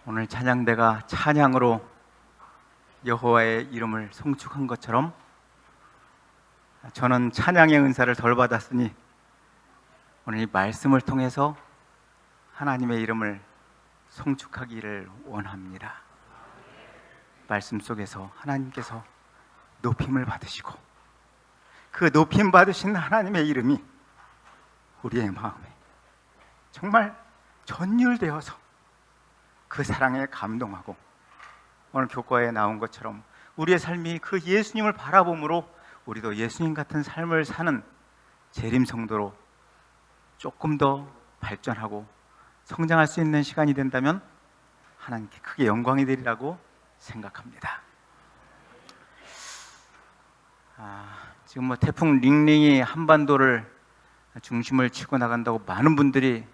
오늘 찬양대가 찬양으로 여호와의 이름을 송축한 것처럼 저는 찬양의 은사를 덜 받았으니 오늘 이 말씀을 통해서 하나님의 이름을 송축하기를 원합니다. 말씀 속에서 하나님께서 높임을 받으시고 그 높임 받으신 하나님의 이름이 우리의 마음에 정말 전율되어서 그 사랑에 감동하고 오늘 교과에 나온 것처럼 우리의 삶이 그 예수님을 바라봄으로 우리도 예수님 같은 삶을 사는 재림 성도로 조금 더 발전하고 성장할 수 있는 시간이 된다면 하나님께 크게 영광이 되리라고 생각합니다. 지금 태풍 링링이 한반도를 중심을 치고 나간다고 많은 분들이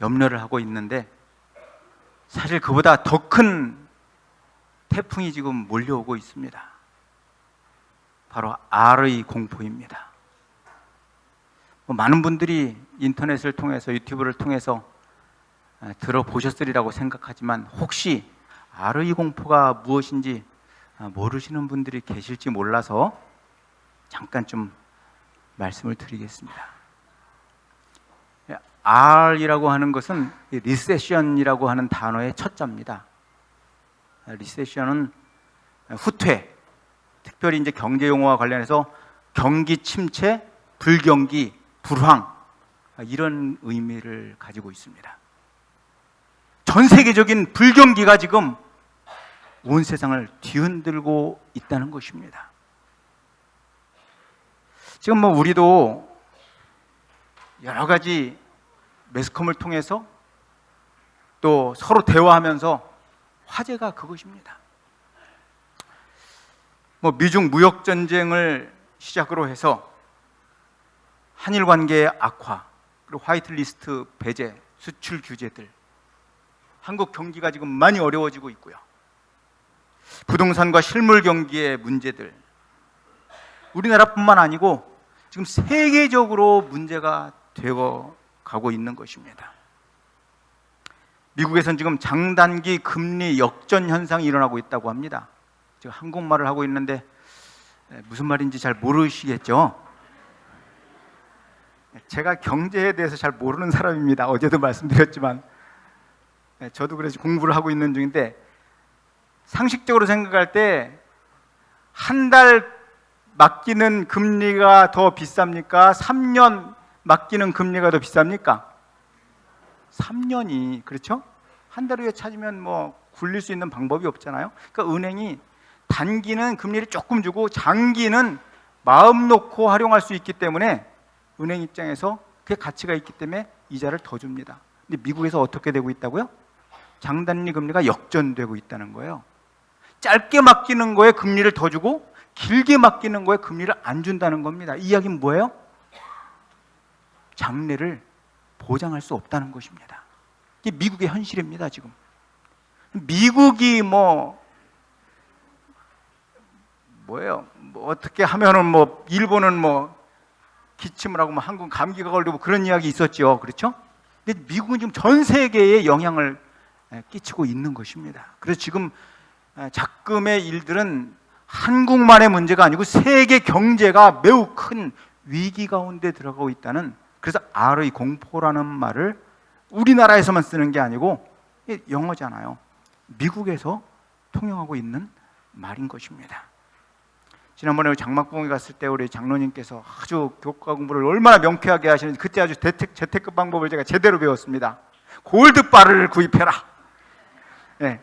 염려를 하고 있는데 사실 그보다 더 큰 태풍이 지금 몰려오고 있습니다. 바로 R의 공포입니다. 많은 분들이 인터넷을 통해서 유튜브를 통해서 들어보셨으리라고 생각하지만 혹시 R의 공포가 무엇인지 모르시는 분들이 계실지 몰라서 잠깐 좀 말씀을 드리겠습니다. R이라고 하는 것은 리세션이라고 하는 단어의 첫 자입니다. 리세션은 후퇴, 특별히 이제 경제 용어와 관련해서 경기 침체, 불경기, 불황 이런 의미를 가지고 있습니다. 전 세계적인 불경기가 지금 온 세상을 뒤흔들고 있다는 것입니다. 지금 우리도 여러 가지 매스컴을 통해서 또 서로 대화하면서 화제가 그것입니다. 미중 무역 전쟁을 시작으로 해서 한일 관계의 악화, 그리고 화이트리스트 배제, 수출 규제들, 한국 경기가 지금 많이 어려워지고 있고요. 부동산과 실물 경기의 문제들, 우리나라뿐만 아니고 지금 세계적으로 문제가 되어 가고 있는 것입니다. 미국에서는 지금 장단기 금리 역전 현상이 일어나고 있다고 합니다. 제가 한국말을 하고 있는데 무슨 말인지 잘 모르시겠죠? 제가 경제에 대해서 잘 모르는 사람입니다. 어제도 말씀드렸지만 저도 그래서 공부를 하고 있는 중인데 상식적으로 생각할 때 한 달 맡기는 금리가 더 비쌉니까? 3년 맡기는 금리가 더 비쌉니까? 3년이 그렇죠? 한 달 후에 찾으면 굴릴 수 있는 방법이 없잖아요. 그러니까 은행이 단기는 금리를 조금 주고 장기는 마음 놓고 활용할 수 있기 때문에 은행 입장에서 그게 가치가 있기 때문에 이자를 더 줍니다. 근데 미국에서 어떻게 되고 있다고요? 장단기 금리가 역전되고 있다는 거예요. 짧게 맡기는 거에 금리를 더 주고 길게 맡기는 거에 금리를 안 준다는 겁니다. 이 이야기는 뭐예요? 장래를 보장할 수 없다는 것입니다. 이게 미국의 현실입니다. 지금 미국이 뭐예요? 어떻게 하면은 일본은 기침을 하고 한국 감기가 걸리고 그런 이야기 있었죠. 그렇죠? 근데 미국은 지금 전 세계에 영향을 끼치고 있는 것입니다. 그래서 지금 작금의 일들은 한국만의 문제가 아니고 세계 경제가 매우 큰 위기 가운데 들어가고 있다는, 그래서 R의 공포라는 말을 우리나라에서만 쓰는 게 아니고 영어잖아요. 미국에서 통용하고 있는 말인 것입니다. 지난번에 장막봉에 갔을 때 우리 장로님께서 아주 교과 공부를 얼마나 명쾌하게 하시는지 그때 아주 재테크 방법을 제가 제대로 배웠습니다. 골드바를 구입해라. 네.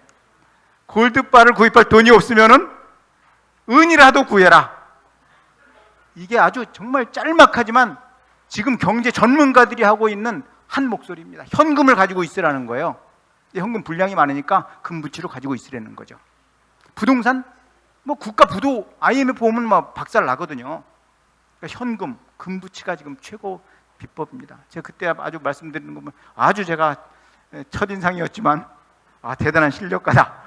골드바를 구입할 돈이 없으면은 은이라도 구해라. 이게 아주 정말 짤막하지만 지금 경제 전문가들이 하고 있는 한 목소리입니다. 현금을 가지고 있으라는 거예요. 현금 분량이 많으니까 금부치로 가지고 있으라는 거죠. 부동산, 국가 부도 IMF 보면 박살 나거든요. 그러니까 현금, 금부치가 지금 최고 비법입니다. 제가 그때 아주 말씀드리는 거 보면 아주 제가 첫인상이었지만 대단한 실력가다.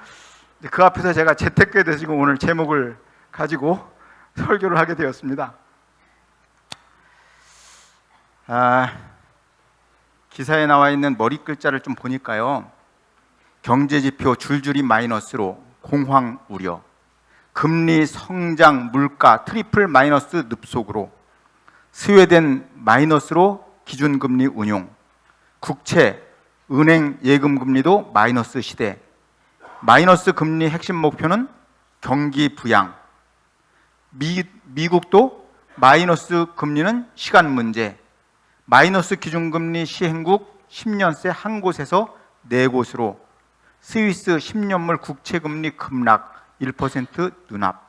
그 앞에서 제가 재테크에 대해서 지금 오늘 제목을 가지고 설교를 하게 되었습니다. 기사에 나와 있는 머리 글자를 좀 보니까요, 경제지표 줄줄이 마이너스로 공황 우려, 금리, 성장, 물가 트리플 마이너스 늪속으로, 스웨덴 마이너스로 기준금리 운용, 국채, 은행 예금금리도 마이너스 시대, 마이너스 금리 핵심 목표는 경기 부양, 미국도 마이너스 금리는 시간 문제, 마이너스 기준금리 시행국 10년새 한 곳에서 네 곳으로, 스위스 10년물 국채금리 급락 1% 눈앞.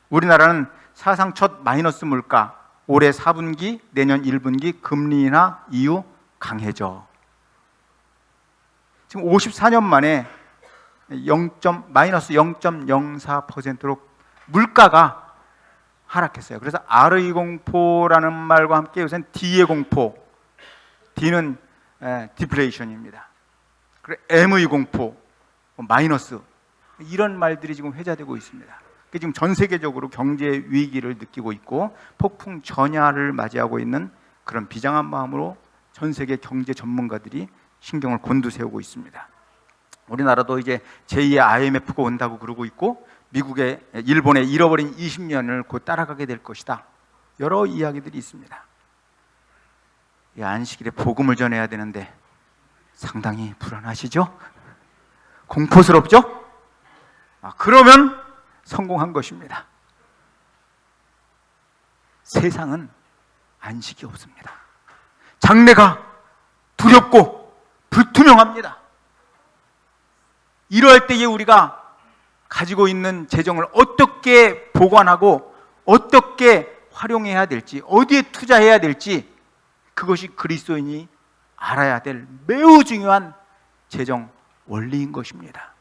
우리나라는 사상 첫 마이너스 물가, 올해 4분기, 내년 1분기 금리 인하 이후 강해져. 지금 54년 만에 마이너스 0.04%로 물가가 하락했어요. 그래서 R의 공포라는 말과 함께 요새는 D의 공포, D는 디플레이션입니다. 그리고 M의 공포, 마이너스, 이런 말들이 지금 회자되고 있습니다. 지금 전 세계적으로 경제 위기를 느끼고 있고 폭풍 전야를 맞이하고 있는 그런 비장한 마음으로 전 세계 경제 전문가들이 신경을 곤두세우고 있습니다. 우리나라도 이제 제2의 IMF가 온다고 그러고 있고, 미국의 일본의 잃어버린 20년을 곧 따라가게 될 것이다. 여러 이야기들이 있습니다. 이 안식일에 복음을 전해야 되는데 상당히 불안하시죠? 공포스럽죠? 그러면 성공한 것입니다. 세상은 안식이 없습니다. 장래가 두렵고 불투명합니다. 이러할 때에 우리가 가지고 있는 재정을 어떻게 보관하고 어떻게 활용해야 될지, 어디에 투자해야 될지, 그것이 그리스도인이 알아야 될 매우 중요한 재정 원리인 것입니다.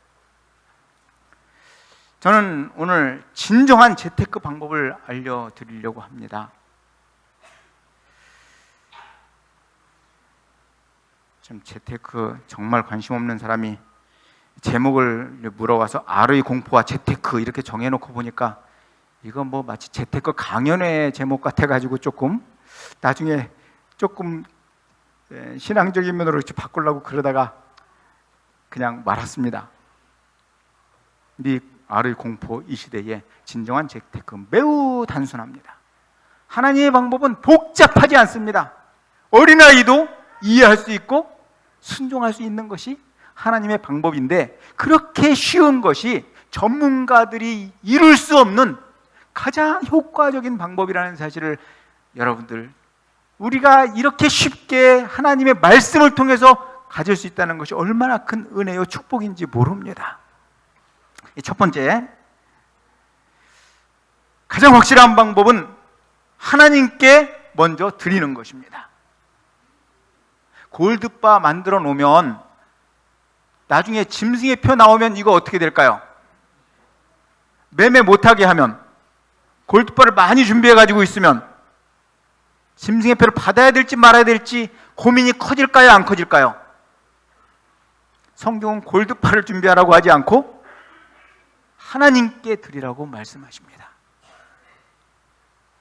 저는 오늘 진정한 재테크 방법을 알려드리려고 합니다. 좀 재테크 정말 관심 없는 사람이 제목을 물어와서 R의 공포와 재테크 이렇게 정해놓고 보니까 이거 뭐 마치 재테크 강연회 제목 같아가지고 조금 나중에 조금 신앙적인 면으로 바꾸려고 그러다가 그냥 말았습니다. 네 R의 공포, 이 시대에 진정한 재테크 매우 단순합니다. 하나님의 방법은 복잡하지 않습니다. 어린아이도 이해할 수 있고 순종할 수 있는 것이 하나님의 방법인데, 그렇게 쉬운 것이 전문가들이 이룰 수 없는 가장 효과적인 방법이라는 사실을 여러분들, 우리가 이렇게 쉽게 하나님의 말씀을 통해서 가질 수 있다는 것이 얼마나 큰 은혜요 축복인지 모릅니다. 첫 번째, 가장 확실한 방법은 하나님께 먼저 드리는 것입니다. 골드바 만들어 놓으면 나중에 짐승의 표 나오면 이거 어떻게 될까요? 매매 못하게 하면, 골드바를 많이 준비해 가지고 있으면 짐승의 표를 받아야 될지 말아야 될지 고민이 커질까요, 안 커질까요? 성경은 골드바를 준비하라고 하지 않고 하나님께 드리라고 말씀하십니다.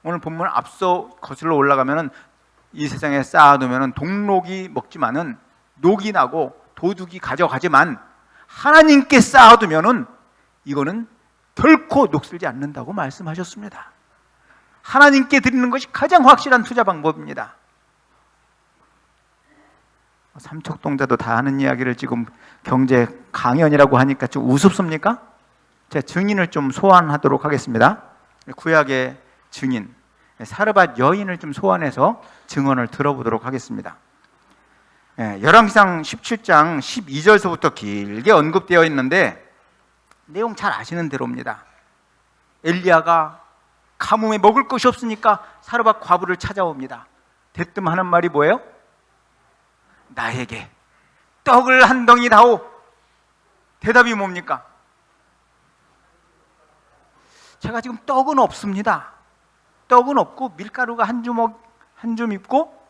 오늘 본문 앞서 거슬러 올라가면은 이 세상에 쌓아두면은 동록이 먹지만은 녹이 나고 도둑이 가져가지만 하나님께 쌓아두면은 이거는 결코 녹슬지 않는다고 말씀하셨습니다. 하나님께 드리는 것이 가장 확실한 투자 방법입니다. 삼척동자도 다 하는 이야기를 지금 경제 강연이라고 하니까 좀 우습습니까? 제가 증인을 좀 소환하도록 하겠습니다. 구약의 증인, 사르밧 여인을 좀 소환해서 증언을 들어보도록 하겠습니다. 열왕기상 17장 12절서부터 길게 언급되어 있는데 내용 잘 아시는 대로입니다. 엘리야가 가뭄에 먹을 것이 없으니까 사르밧 과부를 찾아옵니다. 대뜸 하는 말이 뭐예요? 나에게 떡을 한 덩이 다오. 대답이 뭡니까? 제가 지금 떡은 없습니다. 떡은 없고 밀가루가 한 줌 있고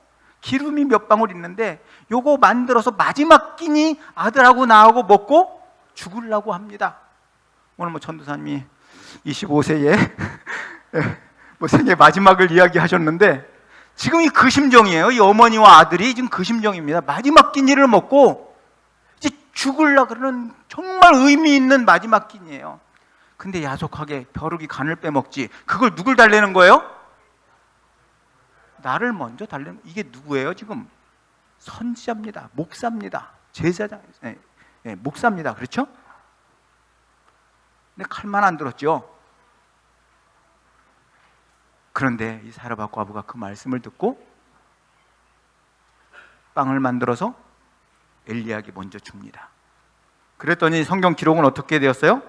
기름이 몇 방울 있는데 요거 만들어서 마지막 끼니 아들하고 나하고 먹고 죽으려고 합니다. 오늘 뭐 전도사님이 25세에 뭐 생애 마지막을 이야기하셨는데 지금이 그 심정이에요. 이 어머니와 아들이 지금 그 심정입니다. 마지막 끼니를 먹고 이제 죽으려 그러는 정말 의미 있는 마지막 기이에요. 근데 야속하게 벼룩이 간을 빼먹지. 그걸 누굴 달래는 거예요? 나를 먼저 달래는. 이게 누구예요 지금? 선지자입니다. 목사입니다. 제사장, 목사입니다. 그렇죠? 근데 칼만 안 들었죠. 그런데 이 사르밧 과부가 그 말씀을 듣고 빵을 만들어서 엘리야에게 먼저 줍니다. 그랬더니 성경 기록은 어떻게 되었어요?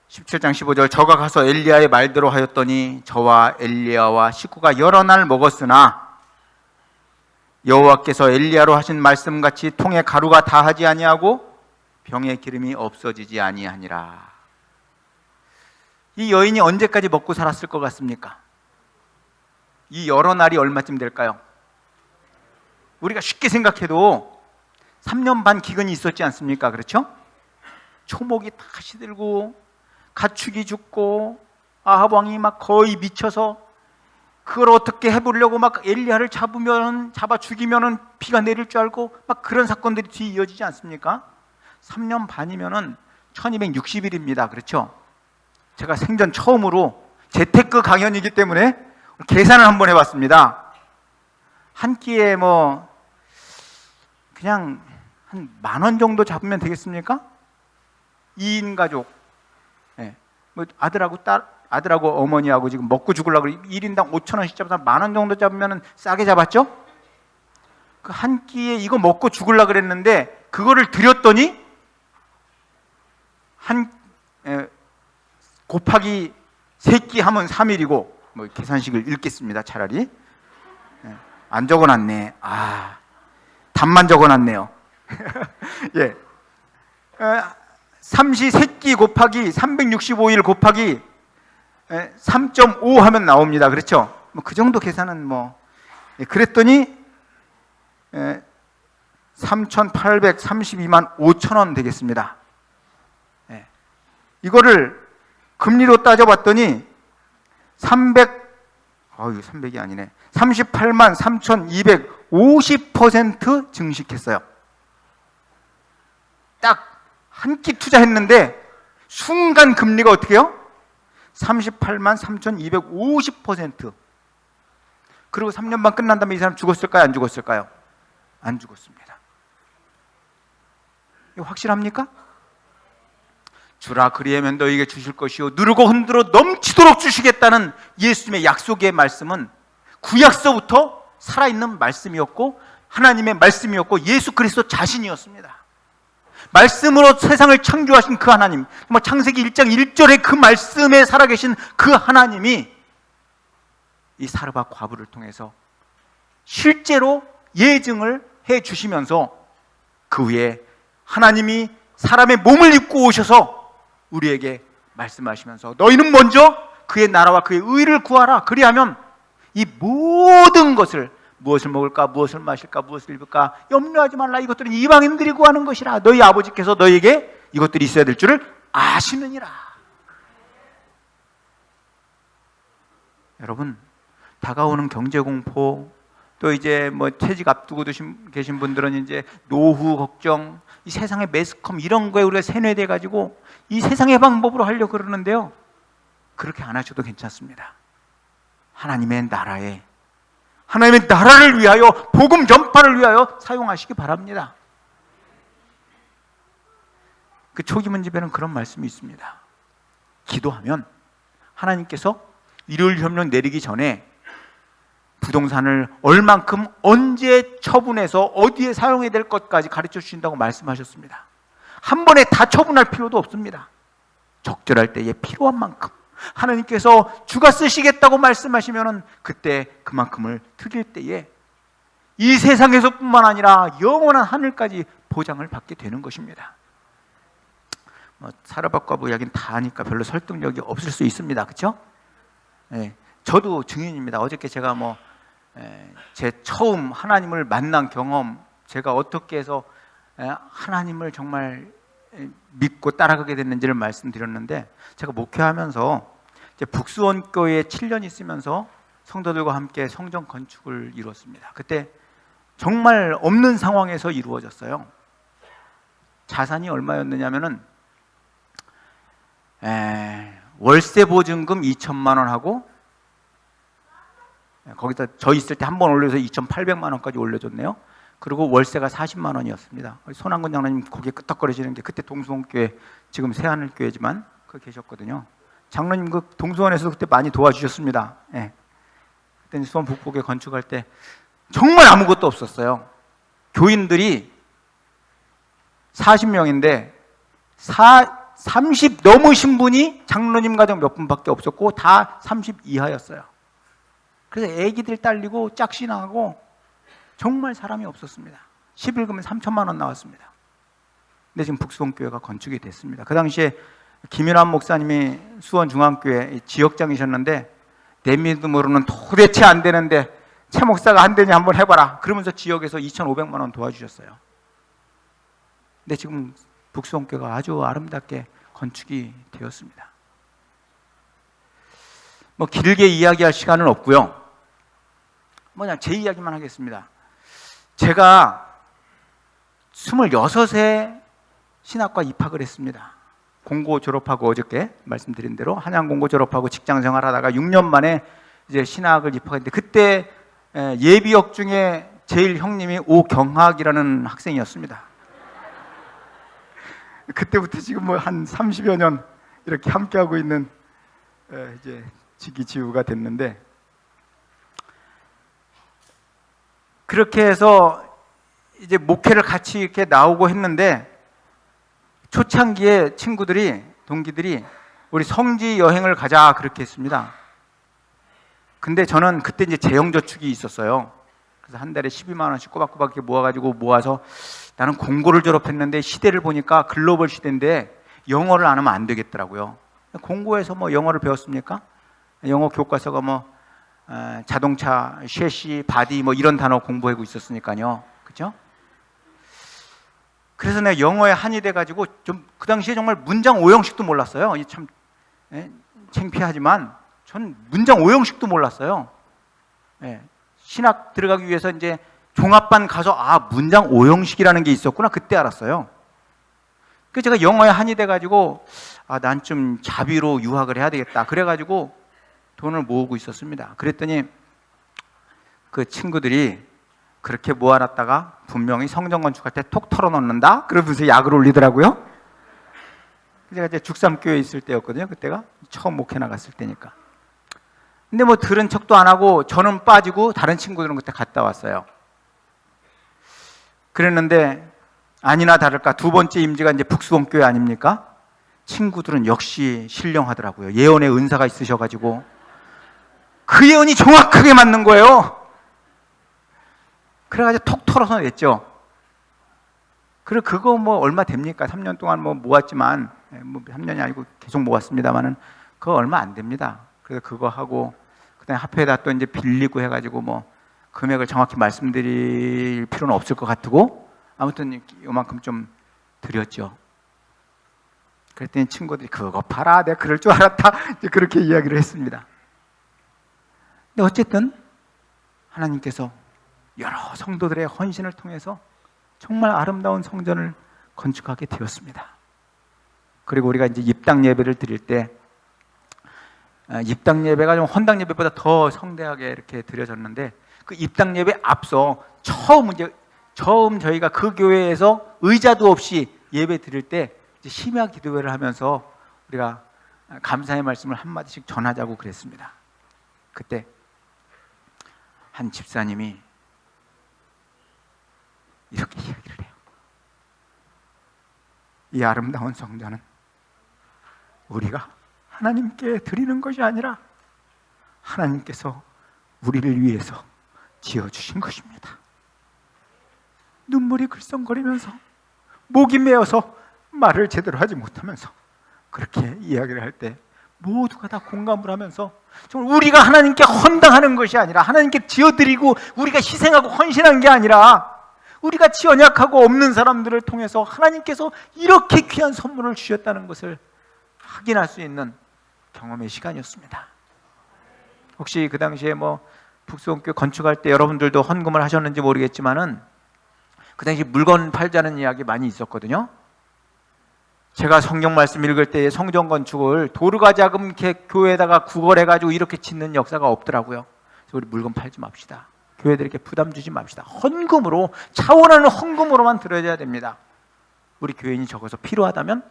17장 15절, 저가 가서 엘리야의 말대로 하였더니 저와 엘리야와 식구가 여러 날 먹었으나 여호와께서 엘리야로 하신 말씀같이 통에 가루가 다하지 아니하고 병에 기름이 없어지지 아니하니라. 이 여인이 언제까지 먹고 살았을 것 같습니까? 이 여러 날이 얼마쯤 될까요? 우리가 쉽게 생각해도 3년 반 기근이 있었지 않습니까? 그렇죠? 초목이 다 시들고 가축이 죽고 아합 왕이 막 거의 미쳐서 그걸 어떻게 해보려고 막 엘리야를 잡아 죽이면은 비가 내릴 줄 알고 막 그런 사건들이 뒤에 이어지지 않습니까? 3년 반이면은 1260일입니다. 그렇죠? 제가 생전 처음으로 재테크 강연이기 때문에 계산을 한번 해봤습니다. 한 끼에 뭐 그냥 한 10,000원 정도 잡으면 되겠습니까? 2인 가족, 뭐 아들하고 어머니하고 지금 먹고 죽으려고 1인당 5,000원씩 잡아서 10,000원 정도 잡으면 싸게 잡았죠? 그 한 끼에 이거 먹고 죽으려고 그랬는데 그거를 드렸더니 곱하기 3끼 하면 3일이고, 뭐 계산식을 읽겠습니다. 차라리 안 적어놨네. 답만 적어놨네요. 예, 삼시 3끼 곱하기 365일 곱하기 3.5 하면 나옵니다. 그렇죠? 뭐 그 정도 계산은 뭐. 그랬더니 3,832만 5천원 되겠습니다. 이거를 금리로 따져봤더니 300이 아니네. 38만 3,250% 증식했어요. 딱 한 끼 투자했는데 순간 금리가 어떻게 해요? 38만 3,250%. 그리고 3년 반 끝난 다음에 이 사람 죽었을까요? 안 죽었을까요? 안 죽었습니다. 이거 확실합니까? 주라 그리하면 너희에게 주실 것이요 누르고 흔들어 넘치도록 주시겠다는 예수님의 약속의 말씀은 구약서부터 살아있는 말씀이었고 하나님의 말씀이었고 예수 그리스도 자신이었습니다. 말씀으로 세상을 창조하신 그 하나님, 창세기 1장 1절에 그 말씀에 살아계신 그 하나님이 이 사르밧 과부를 통해서 실제로 예증을 해 주시면서 그 후에 하나님이 사람의 몸을 입고 오셔서 우리에게 말씀하시면서 너희는 먼저 그의 나라와 그의 의를 구하라. 그리하면 이 모든 것을, 무엇을 먹을까, 무엇을 마실까, 무엇을 입을까 염려하지 말라. 이것들은 이방인들이 구하는 것이라. 너희 아버지께서 너희에게 이것들이 있어야 될 줄을 아시느니라. 여러분, 다가오는 경제공포, 또 이제 뭐 퇴직 앞두고 계신 분들은 이제 노후 걱정, 이 세상의 매스컴 이런 거에 우리가 세뇌돼 가지고 이 세상의 방법으로 하려고 그러는데요, 그렇게 안 하셔도 괜찮습니다. 하나님의 나라를 위하여, 복음 전파를 위하여 사용하시기 바랍니다. 그 초기문 집에는 그런 말씀이 있습니다. 기도하면 하나님께서 일요일 협력 내리기 전에 부동산을 얼만큼 언제 처분해서 어디에 사용해야 될 것까지 가르쳐 주신다고 말씀하셨습니다. 한 번에 다 처분할 필요도 없습니다. 적절할 때에 필요한 만큼 하나님께서 주가 쓰시겠다고 말씀하시면 그때 그만큼을 드릴 때에 이 세상에서뿐만 아니라 영원한 하늘까지 보장을 받게 되는 것입니다. 사르밧 과부 이야기는 다 하니까 별로 설득력이 없을 수 있습니다. 그렇죠? 네, 저도 증인입니다. 어저께 제가 제 처음 하나님을 만난 경험, 제가 어떻게 해서 하나님을 정말 믿고 따라가게 됐는지를 말씀드렸는데, 제가 목회하면서 이제 북수원교회에 7년 있으면서 성도들과 함께 성전 건축을 이루었습니다. 그때 정말 없는 상황에서 이루어졌어요. 자산이 얼마였느냐면은 월세 보증금 2천만 원 하고 거기다 저 있을 때 한 번 올려서 2,800만 원까지 올려줬네요. 그리고 월세가 40만 원이었습니다. 손한근 장로님 거기에 끄떡거리시는 게 그때 동수원교회, 지금 새하늘교회지만 그 계셨거든요. 장로님 그 동수원에서 그때 많이 도와주셨습니다. 예. 그때 수원 북북에 건축할 때 정말 아무것도 없었어요. 교인들이 40명인데 30 넘으신 분이 장로님 가정 몇 분밖에 없었고 다 30 이하였어요. 그래서 애기들 딸리고 짝신하고 정말 사람이 없었습니다. 11금은 3천만 원 나왔습니다. 근데 지금 북수원교회가 건축이 됐습니다. 그 당시에 김윤환 목사님이 수원중앙교회 지역장이셨는데 내 믿음 모르는 도대체 안 되는데 최 목사가 안 되니 한번 해봐라. 그러면서 지역에서 2,500만 원 도와주셨어요. 근데 지금 북수원교회가 아주 아름답게 건축이 되었습니다. 뭐 길게 이야기할 시간은 없고요. 그냥 제 이야기만 하겠습니다. 제가 26세 신학과 입학을 했습니다. 공고 졸업하고 어저께 말씀드린 대로 한양 공고 졸업하고 직장 생활하다가 6년 만에 이제 신학을 입학했는데 그때 예비역 중에 제일 형님이 오경학이라는 학생이었습니다. 그때부터 지금 뭐 한 30여 년 이렇게 함께하고 있는 이제 지기지우가 됐는데, 그렇게 해서 이제 목회를 같이 이렇게 나오고 했는데 초창기에 친구들이, 동기들이 우리 성지 여행을 가자 그렇게 했습니다. 근데 저는 그때 이제 재형저축이 있었어요. 그래서 한 달에 12만 원씩 꼬박꼬박 모아가지고 모아서 나는 공고를 졸업했는데 시대를 보니까 글로벌 시대인데 영어를 안 하면 안 되겠더라고요. 공고에서 뭐 영어를 배웠습니까? 영어 교과서가 뭐 자동차, 쉐시, 바디 뭐 이런 단어 공부하고 있었으니까요. 그죠? 그래서 내가 영어에 한이 돼가지고 좀 그 당시에 정말 문장 5형식도 몰랐어요. 참 창피하지만 전 문장 5형식도 몰랐어요. 신학 들어가기 위해서 이제 종합반 가서 문장 5형식이라는 게 있었구나 그때 알았어요. 그래서 제가 영어에 한이 돼가지고 난 좀 자비로 유학을 해야 되겠다. 그래가지고 돈을 모으고 있었습니다. 그랬더니 그 친구들이 그렇게 모아놨다가 분명히 성전 건축할 때 톡 털어놓는다? 그러면서 약을 올리더라고요. 제가 이제 죽삼교회에 있을 때였거든요. 그때가 처음 목회 나갔을 때니까. 근데 뭐 들은 척도 안 하고 저는 빠지고 다른 친구들은 그때 갔다 왔어요. 그랬는데 아니나 다를까 두 번째 임지가 이제 북수원교회 아닙니까? 친구들은 역시 신령하더라고요. 예언의 은사가 있으셔가지고 그 예언이 정확하게 맞는 거예요. 그래가지고 톡 털어서 냈죠. 그리고 그거 뭐 얼마 됩니까? 3년 동안 뭐 모았지만, 뭐 3년이 아니고 계속 모았습니다만은 그거 얼마 안 됩니다. 그래서 그거 하고 그다음에 화폐에다 또 이제 빌리고 해가지고 뭐 금액을 정확히 말씀드릴 필요는 없을 것 같고 아무튼 요만큼 좀 드렸죠. 그랬더니 친구들이 그거 팔아, 내가 그럴 줄 알았다. 이제 그렇게 이야기를 했습니다. 근데 어쨌든 하나님께서 여러 성도들의 헌신을 통해서 정말 아름다운 성전을 건축하게 되었습니다. 그리고 우리가 이제 입당 예배를 드릴 때 입당 예배가 좀 헌당 예배보다 더 성대하게 이렇게 드려졌는데 그 입당 예배 앞서 처음 저희가 그 교회에서 의자도 없이 예배 드릴 때 이제 심야 기도회를 하면서 우리가 감사의 말씀을 한마디씩 전하자고 그랬습니다. 그때 한 집사님이 이렇게 이야기를 해요. 이 아름다운 성전은 우리가 하나님께 드리는 것이 아니라 하나님께서 우리를 위해서 지어주신 것입니다. 눈물이 글썽거리면서 목이 메어서 말을 제대로 하지 못하면서 그렇게 이야기를 할 때 모두가 다 공감을 하면서 정말 우리가 하나님께 헌당하는 것이 아니라 하나님께 지어드리고 우리가 희생하고 헌신한 게 아니라 우리 같이 연약하고 없는 사람들을 통해서 하나님께서 이렇게 귀한 선물을 주셨다는 것을 확인할 수 있는 경험의 시간이었습니다. 혹시 그 당시에 뭐 북수원교회 건축할 때 여러분들도 헌금을 하셨는지 모르겠지만은 그 당시 물건 팔자는 이야기 많이 있었거든요. 제가 성경 말씀 읽을 때 성전 건축을 도르가 자금 이렇게 교회에다가 구걸해가지고 이렇게 짓는 역사가 없더라고요. 그래서 우리 물건 팔지 맙시다. 교회들에게 부담 주지 맙시다. 헌금으로, 차원하는 헌금으로만 들어야 됩니다. 우리 교인이 적어서 필요하다면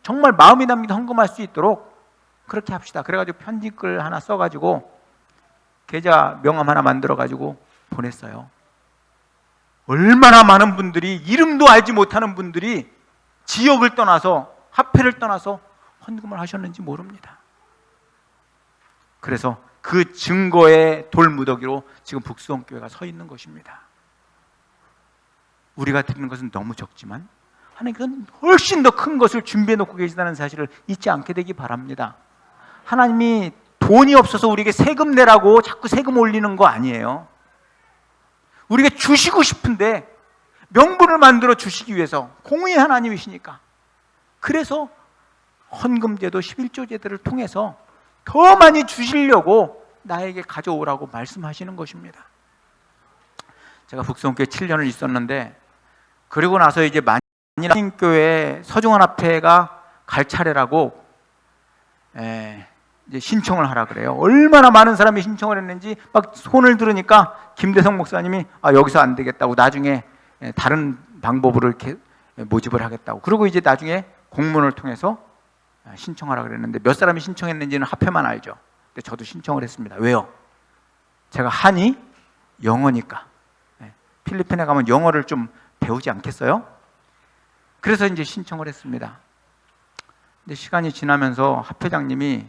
정말 마음이 담긴 헌금할 수 있도록 그렇게 합시다. 그래가지고 편지글 하나 써가지고 계좌 명함 하나 만들어가지고 보냈어요. 얼마나 많은 분들이, 이름도 알지 못하는 분들이 지역을 떠나서, 화폐를 떠나서 헌금을 하셨는지 모릅니다. 그래서 그 증거의 돌무더기로 지금 북수원교회가 서 있는 것입니다. 우리가 드리는 것은 너무 적지만 하나님께서는 훨씬 더 큰 것을 준비해 놓고 계시다는 사실을 잊지 않게 되기 바랍니다. 하나님이 돈이 없어서 우리에게 세금 내라고 자꾸 세금 올리는 거 아니에요. 우리가 주시고 싶은데 명분을 만들어 주시기 위해서, 공의 하나님이시니까. 그래서 헌금제도 11조 제도를 통해서 더 많이 주시려고 나에게 가져오라고 말씀하시는 것입니다. 제가 북성교회 7년을 있었는데, 그리고 나서 이제 만일교회 서중원합회가 갈 차례라고 이제 신청을 하라 그래요. 얼마나 많은 사람이 신청을 했는지 막 손을 들으니까 김대성 목사님이 여기서 안 되겠다고 나중에 다른 방법으로 이렇게 모집을 하겠다고. 그리고 이제 나중에 공문을 통해서 신청하라 그랬는데 몇 사람이 신청했는지는 합회만 알죠. 근데 저도 신청을 했습니다. 왜요? 제가 한이 영어니까. 필리핀에 가면 영어를 좀 배우지 않겠어요? 그래서 이제 신청을 했습니다. 근데 시간이 지나면서 합회장님이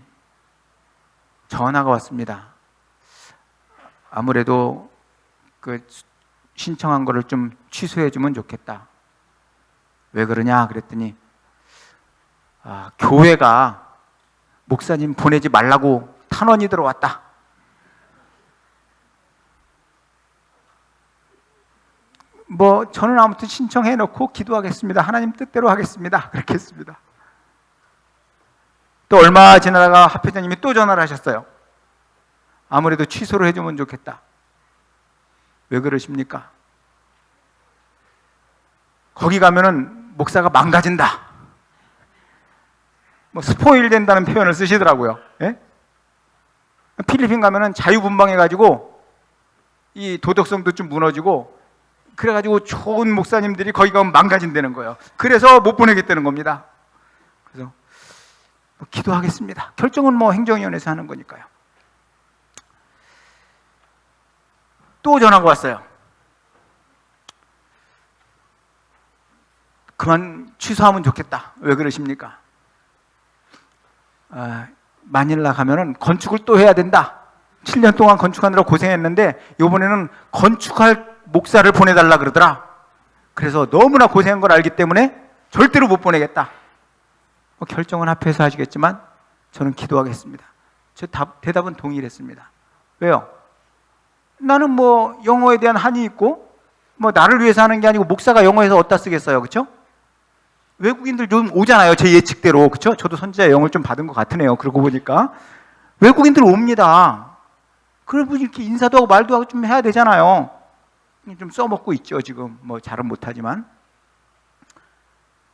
전화가 왔습니다. 아무래도 그 신청한 거를 좀 취소해 주면 좋겠다. 왜 그러냐 그랬더니 교회가 목사님 보내지 말라고 탄원이 들어왔다. 저는 아무튼 신청해 놓고 기도하겠습니다. 하나님 뜻대로 하겠습니다. 그렇게 했습니다. 또 얼마 지나다가 합회장님이 또 전화를 하셨어요. 아무래도 취소를 해주면 좋겠다. 왜 그러십니까? 거기 가면은 목사가 망가진다. 스포일 된다는 표현을 쓰시더라고요. 예? 필리핀 가면은 자유분방해가지고 이 도덕성도 좀 무너지고, 그래가지고 좋은 목사님들이 거기 가면 망가진다는 거예요. 그래서 못 보내겠다는 겁니다. 그래서 기도하겠습니다. 결정은 행정위원회에서 하는 거니까요. 또 전화가 왔어요. 그만 취소하면 좋겠다. 왜 그러십니까? 마닐라 가면은 건축을 또 해야 된다. 7년 동안 건축하느라 고생했는데 이번에는 건축할 목사를 보내달라 그러더라. 그래서 너무나 고생한 걸 알기 때문에 절대로 못 보내겠다. 결정은 합해서 하시겠지만 저는 기도하겠습니다. 저 대답은 동일했습니다. 왜요? 나는 영어에 대한 한이 있고 나를 위해서 하는 게 아니고, 목사가 영어에서 어디다 쓰겠어요, 그렇죠? 외국인들 좀 오잖아요, 제 예측대로, 그렇죠? 저도 선지자 영어를 좀 받은 것 같으네요. 그러고 보니까 외국인들 옵니다. 그러고 이렇게 인사도 하고 말도 하고 좀 해야 되잖아요. 좀 써먹고 있죠, 지금. 잘은 못하지만.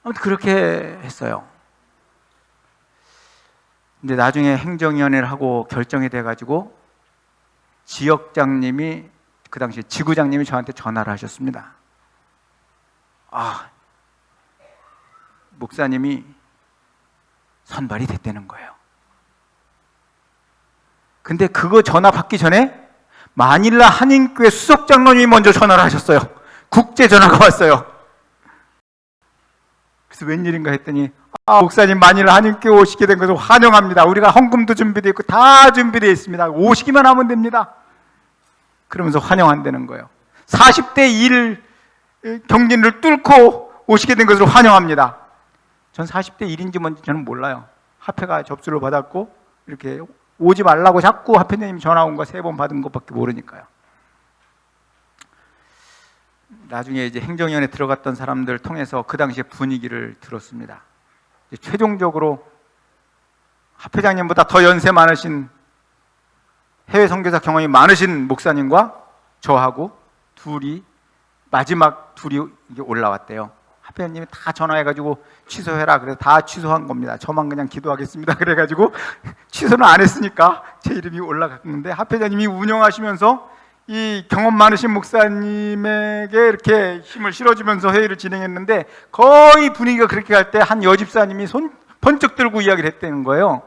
아무튼 그렇게 했어요. 근데 나중에 행정위원회를 하고 결정이 돼가지고 지역장님이, 그 당시에 지구장님이 저한테 전화를 하셨습니다. 목사님이 선발이 됐다는 거예요. 근데 그거 전화 받기 전에 마닐라 한인교회 수석장로님이 먼저 전화를 하셨어요. 국제 전화가 왔어요. 그래서 웬일인가 했더니 목사님 마닐라 한인교회 오시게 된 것을 환영합니다. 우리가 헌금도 준비되어 있고 다 준비되어 있습니다. 오시기만 하면 됩니다. 그러면서 환영한다는 거예요. 40대 1 경진을 뚫고 오시게 된 것을 환영합니다. 전 40대 1인지 뭔지 저는 몰라요. 합회가 접수를 받았고 이렇게 오지 말라고 자꾸 합회장님이 전화 온 거 3번 받은 것밖에 모르니까요. 나중에 이제 행정위원회 들어갔던 사람들 통해서 그 당시에 분위기를 들었습니다. 최종적으로 합회장님보다 더 연세 많으신, 해외 선교사 경험이 많으신 목사님과 저하고 마지막 둘이 올라왔대요. 합회장님이 다 전화해가지고 취소해라. 그래서 다 취소한 겁니다. 저만 그냥 기도하겠습니다. 그래가지고 취소는 안 했으니까 제 이름이 올라갔는데, 합회장님이 운영하시면서 이 경험 많으신 목사님에게 이렇게 힘을 실어주면서 회의를 진행했는데, 거의 분위기가 그렇게 갈 때 한 여집사님이 손 번쩍 들고 이야기를 했다는 거예요.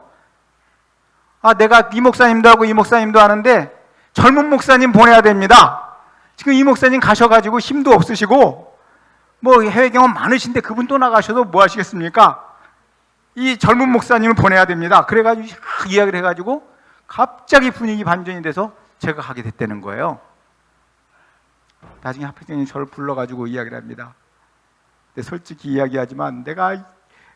아, 내가 이 목사님도 하고 이 목사님도 하는데 젊은 목사님 보내야 됩니다. 지금 이 목사님 가셔가지고 힘도 없으시고 뭐 해외 경험 많으신데 그분 또 나가셔도 뭐 하시겠습니까? 이 젊은 목사님을 보내야 됩니다. 그래가지고 이야기를 해가지고 갑자기 분위기 반전이 돼서 제가 가게 됐다는 거예요. 나중에 합회장님이 저를 불러가지고 이야기를 합니다. 근데 솔직히 이야기하지만 내가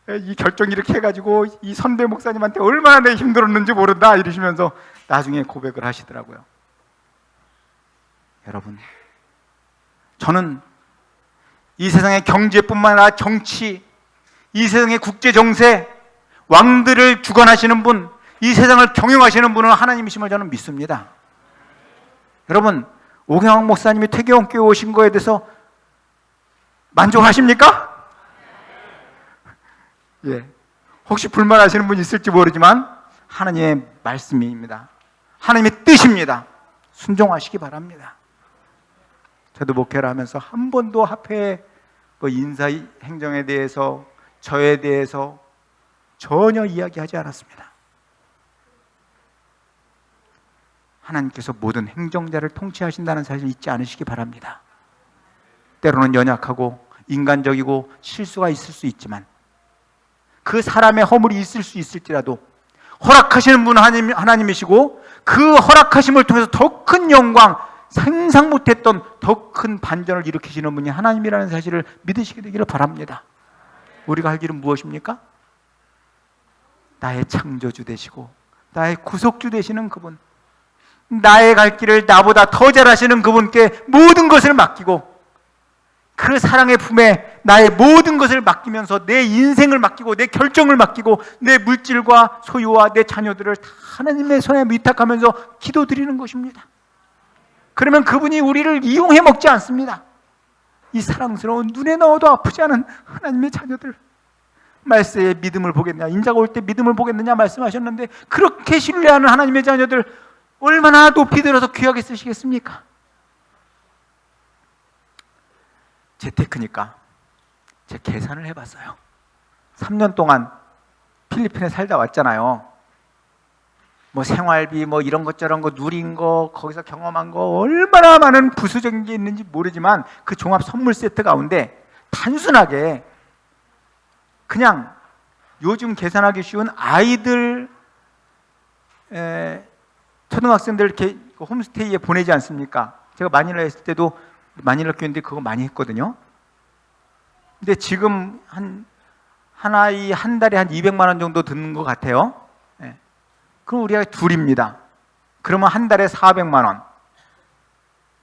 이 결정 이렇게 해가지고 이 선배 목사님한테 얼마나 내가 힘들었는지 모른다 이러시면서 나중에 고백을 하시더라고요. 여러분, 저는 이 세상의 경제뿐만 아니라 정치, 이 세상의 국제 정세, 왕들을 주관하시는 분, 이 세상을 경영하시는 분은 하나님이심을 저는 믿습니다. 여러분, 오경학 목사님이 퇴계원교회 오신 거에 대해서 만족하십니까? 예. 혹시 불만하시는 분 있을지 모르지만 하나님의 말씀입니다. 하나님의 뜻입니다. 순종하시기 바랍니다. 저도 목회를 하면서 한 번도 합회 인사 행정에 대해서 저에 대해서 전혀 이야기하지 않았습니다. 하나님께서 모든 행정자를 통치하신다는 사실 잊지 않으시기 바랍니다. 때로는 연약하고 인간적이고 실수가 있을 수 있지만 그 사람의 허물이 있을 수 있을지라도 허락하시는 분은 하나님이시고 그 허락하심을 통해서 더 큰 영광, 상상 못했던 더 큰 반전을 일으키시는 분이 하나님이라는 사실을 믿으시게 되기를 바랍니다. 우리가 할 일은 무엇입니까? 나의 창조주 되시고 나의 구속주 되시는 그분, 나의 갈 길을 나보다 더 잘하시는 그분께 모든 것을 맡기고 그 사랑의 품에 나의 모든 것을 맡기면서 내 인생을 맡기고 내 결정을 맡기고 내 물질과 소유와 내 자녀들을 다 하나님의 손에 위탁하면서 기도드리는 것입니다. 그러면 그분이 우리를 이용해 먹지 않습니다. 이 사랑스러운 눈에 넣어도 아프지 않은 하나님의 자녀들, 말세에 믿음을 보겠느냐, 인자가 올 때 믿음을 보겠느냐 말씀하셨는데 그렇게 신뢰하는 하나님의 자녀들 얼마나 높이 들어서 귀하게 쓰시겠습니까? 재테크니까 제가 계산을 해봤어요. 3년 동안 필리핀에 살다 왔잖아요. 뭐 생활비 뭐 이런 것 저런 거 누린 거 거기서 경험한 거 얼마나 많은 부수적인 게 있는지 모르지만 그 종합 선물 세트 가운데 단순하게 그냥 요즘 계산하기 쉬운 아이들 초등학생들 이렇게 홈스테이에 보내지 않습니까? 제가 마닐라에 있을 때도 마닐라 교회인데 그거 많이 했거든요. 근데 지금 한 아이 한 달에 한 200만 원 정도 드는 것 같아요. 네. 그럼 우리가 둘입니다. 그러면 한 달에 400만 원.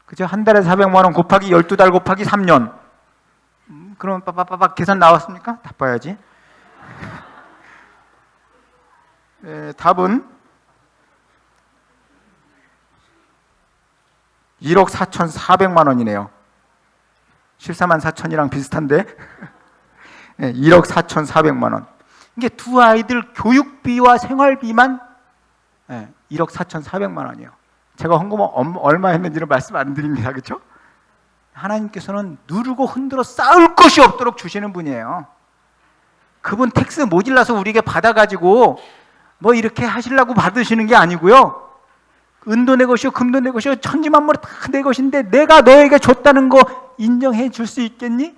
그죠? 한 달에 400만 원 곱하기 12달 곱하기 3년. 그러면 빠빠빠빠 계산 나왔습니까? 다 봐야지. 답은 1억 4,400만 원이네요. 14만 4천이랑 비슷한데 1억 4,400만 원. 이게 두 아이들 교육비와 생활비만 1억 4,400만 원이에요. 제가 헌금 얼마 했는지는 말씀 안 드립니다. 그렇죠? 하나님께서는 누르고 흔들어 쌓을 것이 없도록 주시는 분이에요. 그분 텍스 모질라서 우리에게 받아가지고 뭐 이렇게 하시려고 받으시는 게 아니고요. 은도 내 것이요 금도 내 것이요 천지만물이 다 내 것인데 내가 너에게 줬다는 거 인정해 줄 수 있겠니?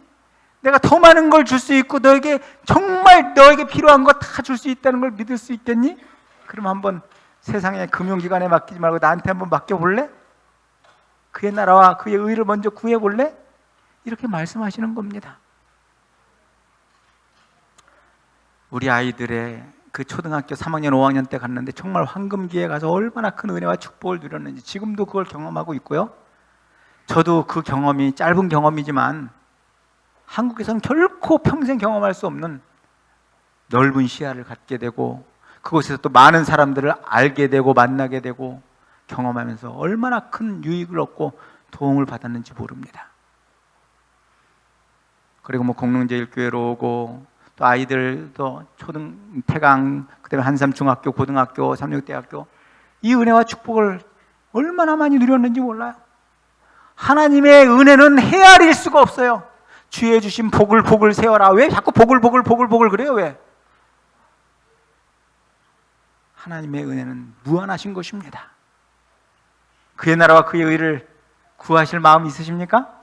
내가 더 많은 걸 줄 수 있고 너에게 정말 너에게 필요한 거 다 줄 수 있다는 걸 믿을 수 있겠니? 그럼 한번 세상의 금융기관에 맡기지 말고 나한테 한번 맡겨볼래? 그의 나라와 그의 의를 먼저 구해볼래? 이렇게 말씀하시는 겁니다. 우리 아이들의 그 초등학교 3학년, 5학년 때 갔는데 정말 황금기에 가서 얼마나 큰 은혜와 축복을 누렸는지 지금도 그걸 경험하고 있고요. 저도 그 경험이 짧은 경험이지만 한국에서는 결코 평생 경험할 수 없는 넓은 시야를 갖게 되고 그곳에서 또 많은 사람들을 알게 되고 만나게 되고 경험하면서 얼마나 큰 유익을 얻고 도움을 받았는지 모릅니다. 그리고 뭐 공릉제일교회로 오고 또 아이들도 태강, 그다음에 한삼중학교, 고등학교, 삼육대학교 이 은혜와 축복을 얼마나 많이 누렸는지 몰라요. 하나님의 은혜는 헤아릴 수가 없어요. 주의 주신 복을 세워라. 왜 자꾸 복을 그래요? 왜? 하나님의 은혜는 무한하신 것입니다. 그의 나라와 그의 의를 구하실 마음 있으십니까?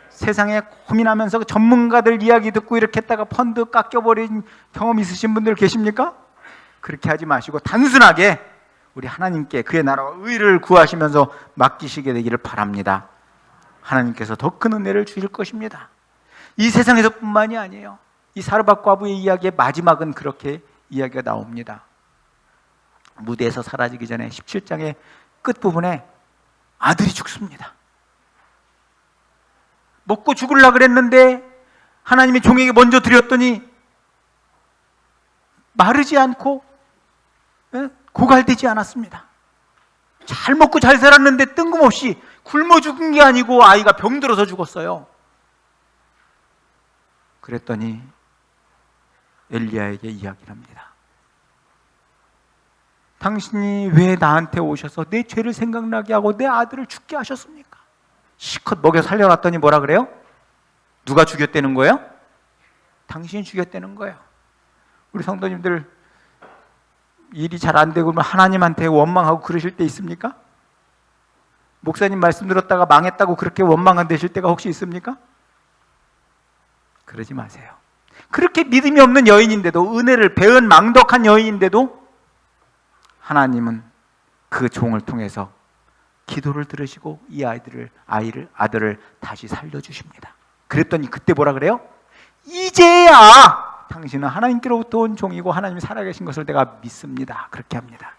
세상에 고민하면서 전문가들 이야기 듣고 이렇게 했다가 펀드 깎여버린 경험 있으신 분들 계십니까? 그렇게 하지 마시고 단순하게 우리 하나님께 그의 나라와 의를 구하시면서 맡기시게 되기를 바랍니다. 하나님께서 더 큰 은혜를 주실 것입니다. 이 세상에서뿐만이 아니에요. 이 사르밧 과부의 이야기의 마지막은 그렇게 이야기가 나옵니다. 무대에서 사라지기 전에 17장의 끝부분에 아들이 죽습니다. 먹고 죽으려고 그랬는데 하나님이 종에게 먼저 드렸더니 마르지 않고 고갈되지 않았습니다. 잘 먹고 잘 살았는데 뜬금없이 굶어 죽은 게 아니고 아이가 병들어서 죽었어요. 그랬더니 엘리야에게 이야기를 합니다. 당신이 왜 나한테 오셔서 내 죄를 생각나게 하고 내 아들을 죽게 하셨습니까? 실컷 먹여 살려놨더니 뭐라 그래요? 누가 죽였다는 거예요? 당신이 죽였다는 거예요. 우리 성도님들 일이 잘 안 되고 하나님한테 원망하고 그러실 때 있습니까? 목사님 말씀 들었다가 망했다고 그렇게 원망 되실 때가 혹시 있습니까? 그러지 마세요. 그렇게 믿음이 없는 여인인데도, 은혜를 배은 망덕한 여인인데도 하나님은 그 종을 통해서 기도를 들으시고 이 아들을 다시 살려주십니다. 그랬더니 그때 뭐라 그래요? 이제야 당신은 하나님께로부터 온 종이고 하나님이 살아계신 것을 내가 믿습니다. 그렇게 합니다.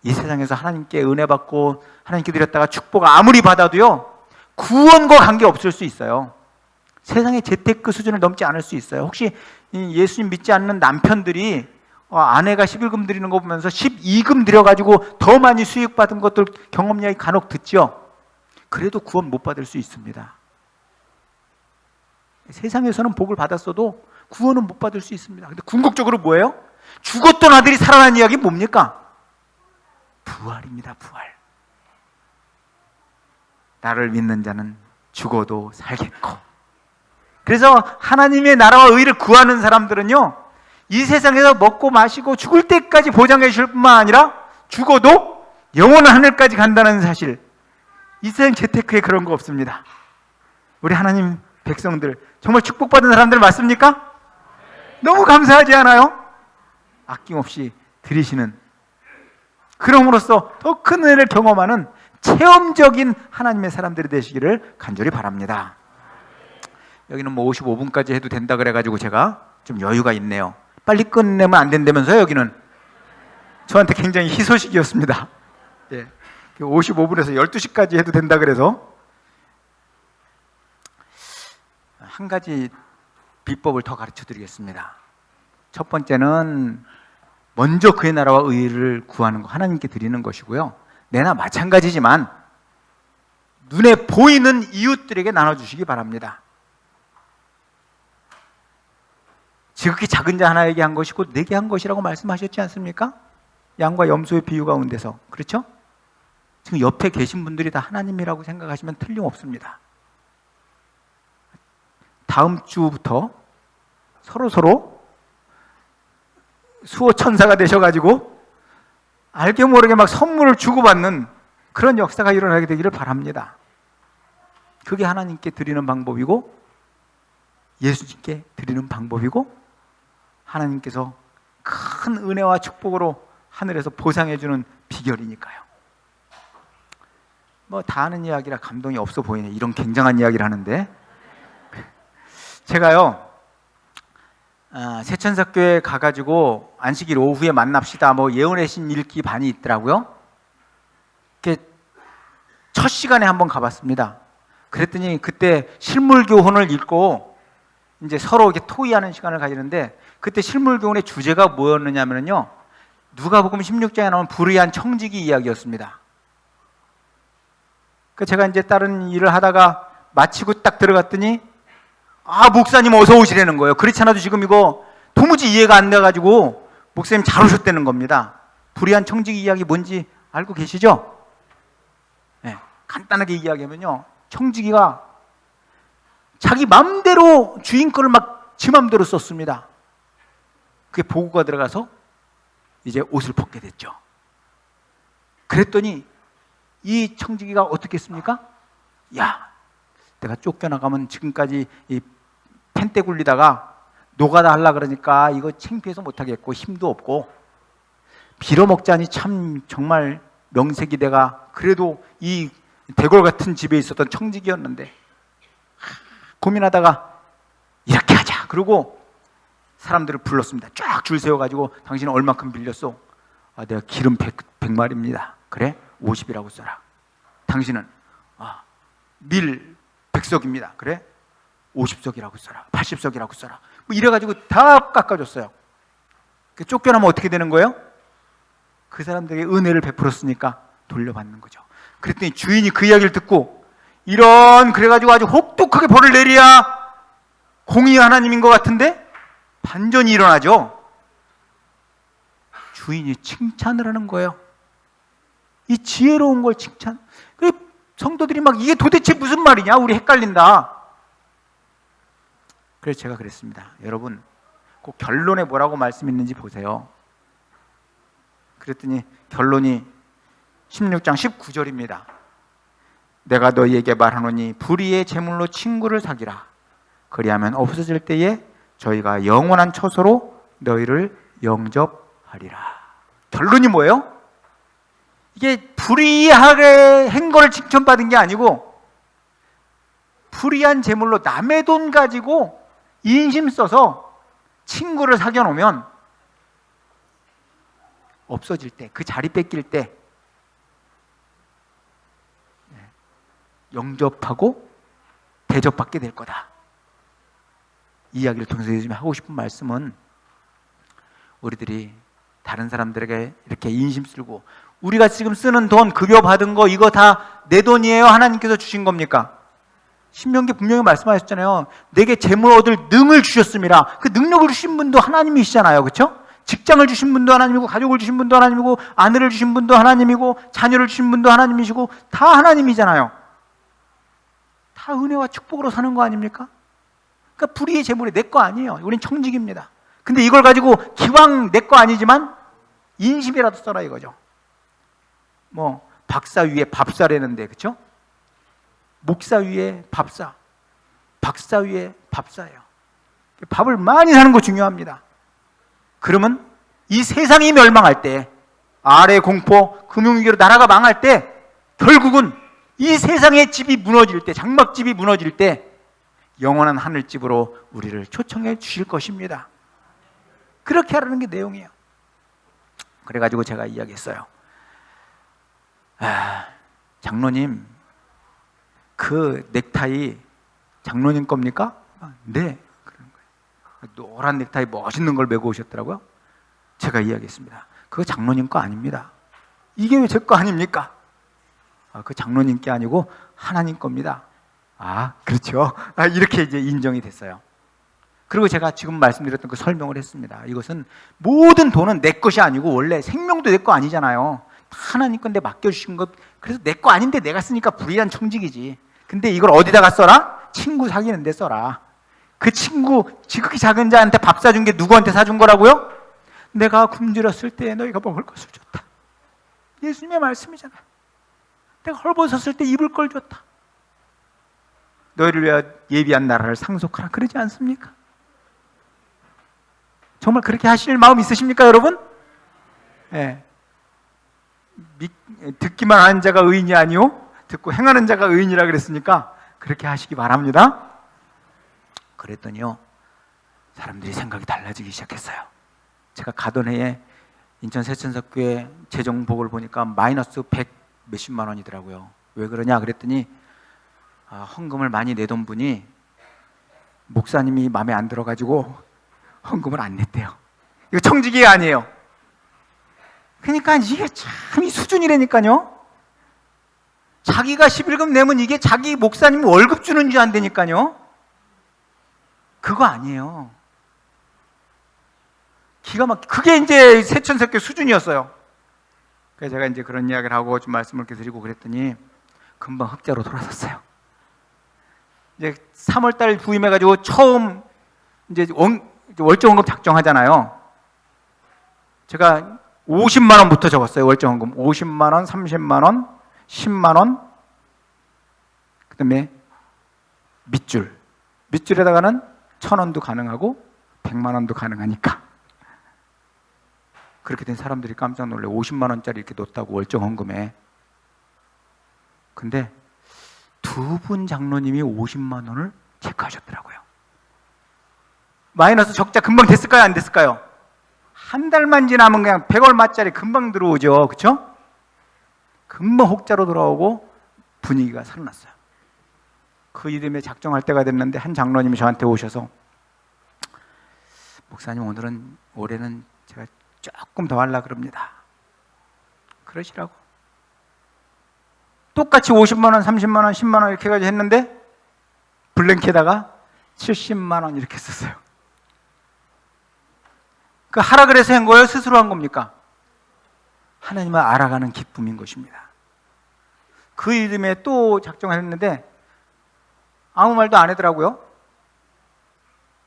이 세상에서 하나님께 은혜 받고 하나님께 드렸다가 축복 아무리 받아도요, 구원과 관계없을 수 있어요. 세상의 재테크 수준을 넘지 않을 수 있어요. 혹시 예수님 믿지 않는 남편들이 아내가 11금 드리는 거 보면서 12금 드려가지고 더 많이 수익 받은 것들 경험 이야기 간혹 듣죠? 그래도 구원 못 받을 수 있습니다. 세상에서는 복을 받았어도 구원은 못 받을 수 있습니다. 근데 궁극적으로 뭐예요? 죽었던 아들이 살아난 이야기 뭡니까? 부활입니다. 부활. 나를 믿는 자는 죽어도 살겠고. 그래서 하나님의 나라와 의를 구하는 사람들은요, 이 세상에서 먹고 마시고 죽을 때까지 보장해 주실 뿐만 아니라 죽어도 영원한 하늘까지 간다는 사실, 이 세상 재테크에 그런 거 없습니다. 우리 하나님 백성들 정말 축복받은 사람들 맞습니까? 너무 감사하지 않아요? 아낌없이 드리시는, 그럼으로써 더 큰 은혜를 경험하는 체험적인 하나님의 사람들이 되시기를 간절히 바랍니다. 여기는 뭐 55분까지 해도 된다 그래가지고 제가 좀 여유가 있네요. 빨리 끝내면 안 된다면서요. 여기는 저한테 굉장히 희소식이었습니다. 예, 55분에서 12시까지 해도 된다 그래서 한 가지 비법을 더 가르쳐 드리겠습니다. 첫 번째는 먼저 그의 나라와 의를 구하는 거, 하나님께 드리는 것이고요. 내나 마찬가지지만 눈에 보이는 이웃들에게 나눠주시기 바랍니다. 지극히 작은 자 하나에게 한 것이고 내게 한 것이라고 말씀하셨지 않습니까? 양과 염소의 비유 가운데서. 그렇죠? 지금 옆에 계신 분들이 다 하나님이라고 생각하시면 틀림없습니다. 다음 주부터 서로 수호 천사가 되셔가지고 알게 모르게 막 선물을 주고받는 그런 역사가 일어나게 되기를 바랍니다. 그게 하나님께 드리는 방법이고 예수님께 드리는 방법이고 하나님께서 큰 은혜와 축복으로 하늘에서 보상해주는 비결이니까요. 뭐 다 아는 이야기라 감동이 없어 보이네. 이런 굉장한 이야기를 하는데 제가요 세천사교에 가가지고 안식일 오후에 만납시다 뭐 예언의 신 읽기 반이 있더라고요. 첫 시간에 한번 가봤습니다. 그랬더니 그때 실물교훈을 읽고 이제 서로 이렇게 토의하는 시간을 가지는데 그때 실물교훈의 주제가 뭐였느냐면요, 누가복음 16장에 나온 불의한 청지기 이야기였습니다. 제가 이제 다른 일을 하다가 마치고 딱 들어갔더니 아, 목사님 어서 오시라는 거예요. 그렇지 않아도 지금 이거 도무지 이해가 안 돼가지고 목사님 잘 오셨다는 겁니다. 불의한 청지기 이야기 뭔지 알고 계시죠? 네, 간단하게 이야기하면요, 청지기가 자기 맘대로 주인 거를 막 지 맘대로 썼습니다. 그게 보고가 들어가서 이제 옷을 벗게 됐죠. 그랬더니 이 청지기가 어떻게 했습니까? 야, 내가 쫓겨나가면 지금까지 이 펜대 굴리다가 노가다 하려고 그러니까 이거 창피해서 못하겠고 힘도 없고 빌어먹자니 참 정말 명색이 내가 그래도 이 대궐 같은 집에 있었던 청지기였는데 고민하다가 이렇게 하자. 그러고 사람들을 불렀습니다. 쫙 줄 세워가지고 당신은 얼마큼 빌렸어? 아, 내가 기름 100마리입니다. 그래? 50이라고 써라. 당신은 밀 100석입니다. 그래? 50석이라고 써라. 80석이라고 써라. 뭐 이래가지고 다 깎아줬어요. 쫓겨나면 어떻게 되는 거예요? 그 사람들에게 은혜를 베풀었으니까 돌려받는 거죠. 그랬더니 주인이 그 이야기를 듣고 그래가지고 아주 혹독하게 벌을 내려야 공의 하나님인 것 같은데 반전이 일어나죠. 주인이 칭찬을 하는 거예요. 이 지혜로운 걸 칭찬. 성도들이 막 이게 도대체 무슨 말이냐? 우리 헷갈린다. 그래서 제가 그랬습니다. 여러분, 꼭 결론에 뭐라고 말씀있는지 보세요. 그랬더니 결론이 16장 19절입니다. 내가 너희에게 말하노니 불의의 제물로 친구를 사기라. 그리하면 없어질 때에 저희가 영원한 처소로 너희를 영접하리라. 결론이 뭐예요? 이게 불의하게 한 거를 칭찬받은 게 아니고 불의한 제물로 남의 돈 가지고 인심 써서 친구를 사겨 놓으면 없어질 때, 그 자리 뺏길 때 영접하고 대접받게 될 거다. 이 이야기를 통해서 요즘 하고 싶은 말씀은 우리들이 다른 사람들에게 이렇게 인심 쓰고 우리가 지금 쓰는 돈, 급여 받은 거 이거 다 내 돈이에요? 하나님께서 주신 겁니까? 신명기 분명히 말씀하셨잖아요. 내게 재물 얻을 능을 주셨습니다. 그 능력을 주신 분도 하나님이시잖아요. 그렇죠? 직장을 주신 분도 하나님이고 가족을 주신 분도 하나님이고 아내를 주신 분도 하나님이고 자녀를 주신 분도 하나님이시고 다 하나님이잖아요. 다 은혜와 축복으로 사는 거 아닙니까? 그러니까 불의의 재물이 내 거 아니에요. 우린 청직입니다. 근데 이걸 가지고 기왕 내 거 아니지만 인심이라도 써라 이거죠. 뭐 박사 위에 밥사라는데, 그렇죠? 목사 위에 밥사, 박사 위에 밥사예요. 밥을 많이 사는 거 중요합니다. 그러면 이 세상이 멸망할 때, 아래 공포, 금융위기로 나라가 망할 때, 결국은 이 세상의 집이 무너질 때, 장막집이 무너질 때 영원한 하늘집으로 우리를 초청해 주실 것입니다. 그렇게 하라는 게 내용이에요. 그래가지고 제가 이야기했어요. 장로님, 그 넥타이 장로님 겁니까? 네. 그런 거예요. 노란 넥타이 멋있는 걸 메고 오셨더라고요. 제가 이야기했습니다. 그거 장로님 거 아닙니다. 이게 왜 제 거 아닙니까? 그 장로님 게 아니고 하나님 겁니다. 그렇죠. 이렇게 이제 인정이 됐어요. 그리고 제가 지금 말씀드렸던 그 설명을 했습니다. 이것은 모든 돈은 내 것이 아니고 원래 생명도 내 거 아니잖아요. 하나님 건데 맡겨주신 것, 그래서 내 거 아닌데 내가 쓰니까 불의한 청직이지. 근데 이걸 어디다가 써라? 친구 사귀는 데 써라. 그 친구 지극히 작은 자한테 밥 사준 게 누구한테 사준 거라고요? 내가 굶주렸을 때 너희가 먹을 것을 줬다. 예수님의 말씀이잖아요. 내가 헐벗었을 때 입을 걸 줬다. 너희를 위하여 예비한 나라를 상속하라. 그러지 않습니까? 정말 그렇게 하실 마음 있으십니까, 여러분? 네. 듣기만 하는 자가 의인이 아니오 듣고 행하는 자가 의인이라 그랬으니까 그렇게 하시기 바랍니다. 그랬더니요, 사람들이 생각이 달라지기 시작했어요. 제가 가던 해에 인천 세천석교회 재정복을 보니까 마이너스 100 몇십만 원이더라고요. 왜 그러냐 그랬더니 헌금을 많이 내던 분이 목사님이 마음에 안 들어가지고 헌금을 안 냈대요. 이거 청지기 아니에요. 그러니까 이게 참 이 수준이라니까요. 자기가 11금 내면 이게 자기 목사님 월급 주는 줄 안 되니까요. 그거 아니에요. 기가 막 그게 이제 세천석교 수준이었어요. 그래서 제가 이제 그런 이야기를 하고 좀 말씀을 이렇게 드리고 그랬더니 금방 흑자로 돌아섰어요. 이제 3월달 부임해가지고 처음 이제 월정원금 작정하잖아요. 제가 50만 원부터 적었어요. 월정원금 50만 원, 30만 원, 10만 원, 그다음에 밑줄에다가는 1,000원도 가능하고 100만 원도 가능하니까. 그렇게 된 사람들이 깜짝 놀래. 50만 원짜리 이렇게 놓았다고 월정원금에. 근데 두 분 장로님이 50만 원을 체크하셨더라고요. 마이너스 적자 금방 됐을까요? 안 됐을까요? 한 달만 지나면 그냥 100얼마짜리 금방 들어오죠. 그렇죠? 금방 혹자로 돌아오고 분위기가 살아났어요. 그 이름에 작정할 때가 됐는데 한 장로님이 저한테 오셔서 목사님 올해는 제가 조금 더 하려고 그럽니다. 그러시라고. 똑같이 50만 원, 30만 원, 10만 원 이렇게 해가지고 했는데 블랭크에다가 70만 원 이렇게 썼어요. 그 하라 그래서 한 거예요? 스스로 한 겁니까? 하나님을 알아가는 기쁨인 것입니다. 그 이름에 또 작정했는데 아무 말도 안 하더라고요.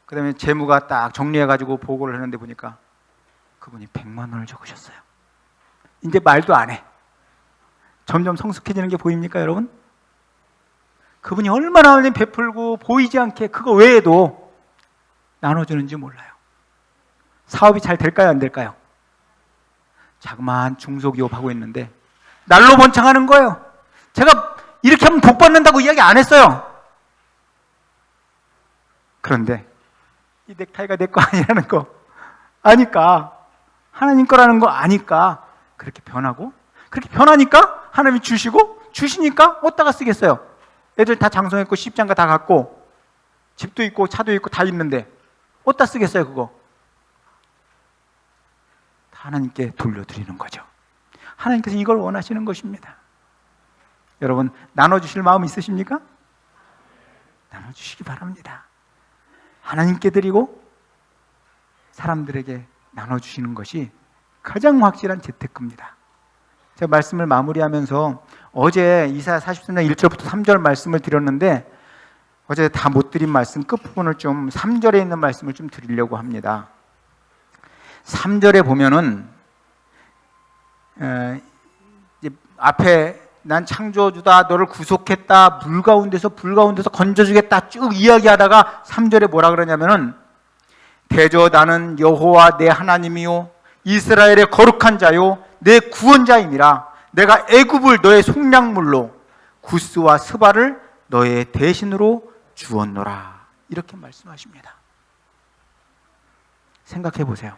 그 다음에 재무가 딱 정리해가지고 보고를 했는데 보니까 그분이 100만 원을 적으셨어요. 이제 말도 안 해. 점점 성숙해지는 게 보입니까, 여러분? 그분이 얼마나 하나님 베풀고 보이지 않게 그거 외에도 나눠주는지 몰라요. 사업이 잘 될까요, 안 될까요? 자그마한 중소기업 하고 있는데 날로 번창하는 거예요. 제가 이렇게 하면 복 받는다고 이야기 안 했어요. 그런데 이 넥타이가 내 거 아니라는 거 아니까, 하나님 거라는 거 아니까 그렇게 변하고, 그렇게 변하니까 하나님이 주시니까 어디다가 쓰겠어요? 애들 다 장성했고 십장가 다 갖고 집도 있고 차도 있고 다 있는데 어디다 쓰겠어요? 그거 다 하나님께 돌려드리는 거죠. 하나님께서 이걸 원하시는 것입니다. 여러분, 나눠주실 마음 있으십니까? 나눠주시기 바랍니다. 하나님께 드리고 사람들에게 나눠주시는 것이 가장 확실한 재테크입니다. 제가 말씀을 마무리하면서 어제 이사야 43장 1절부터 3절 말씀을 드렸는데 어제 다 못 드린 말씀 끝부분을 좀 3절에 있는 말씀을 좀 드리려고 합니다. 3절에 보면은 이제 앞에 난 창조주다, 너를 구속했다, 불 가운데서 건져주겠다 쭉 이야기하다가 3절에 뭐라 그러냐면은 대저 나는 여호와 내 하나님이요 이스라엘의 거룩한 자요 내 구원자임이라. 내가 애굽을 너의 속량물로 구스와 스바를 너의 대신으로 주었노라. 이렇게 말씀하십니다. 생각해 보세요.